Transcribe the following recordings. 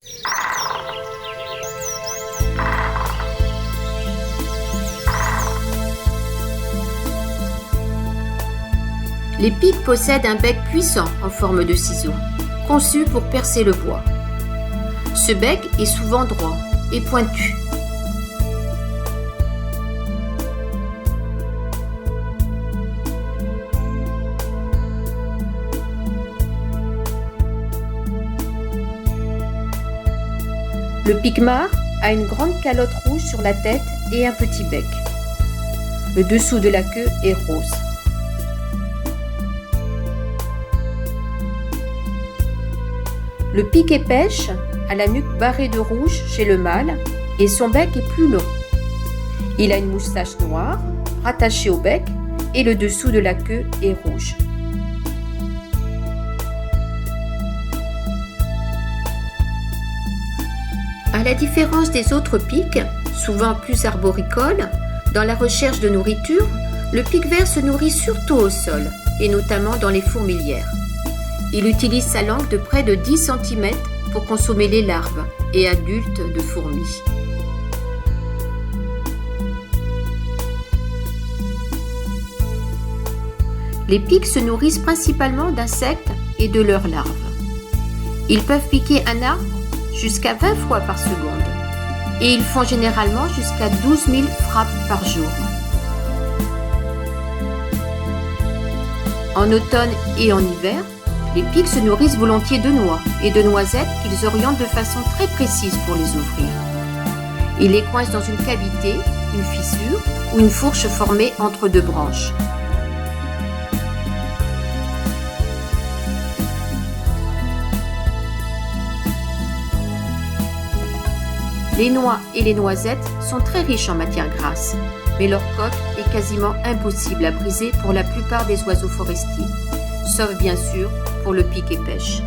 Les pics possèdent un bec puissant en forme de ciseau, conçu pour percer le bois. Ce bec est souvent droit et pointu. Le pic-mare a une grande calotte rouge sur la tête et un petit bec. Le dessous de la queue est rose. Le pic-et-pêche a la nuque barrée de rouge chez le mâle et son bec est plus long. Il a une moustache noire rattachée au bec et le dessous de la queue est rouge. À la différence des autres pics, souvent plus arboricoles, dans la recherche de nourriture, le pic-vert se nourrit surtout au sol et notamment dans les fourmilières. Il utilise sa langue de près de 10 cm pour consommer les larves et adultes de fourmis. Les pics se nourrissent principalement d'insectes et de leurs larves. Ils peuvent piquer un arbre jusqu'à 20 fois par seconde et ils font généralement jusqu'à 12 000 frappes par jour. En automne et en hiver, les pics se nourrissent volontiers de noix et de noisettes qu'ils orientent de façon très précise pour les ouvrir. Ils les coincent dans une cavité, une fissure ou une fourche formée entre deux branches. Les noix et les noisettes sont très riches en matière grasse, mais leur coque est quasiment impossible à briser pour la plupart des oiseaux forestiers, sauf bien sûr pour le pic-et-pêche.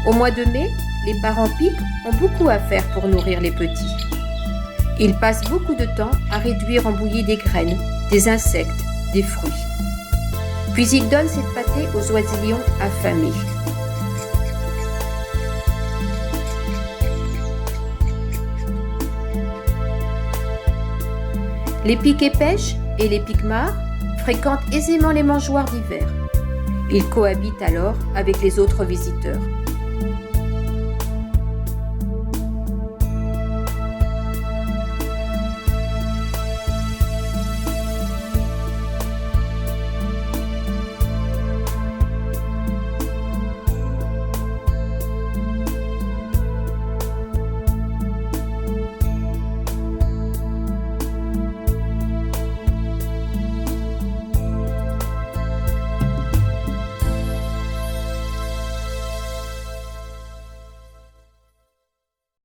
Au mois de mai, les parents pics ont beaucoup à faire pour nourrir les petits. Ils passent beaucoup de temps à réduire en bouillie des graines, des insectes, des fruits. Puis ils donnent cette pâtée aux oisillons affamés. Les pics-et-pêche et les pics-mares fréquentent aisément les mangeoires d'hiver. Ils cohabitent alors avec les autres visiteurs.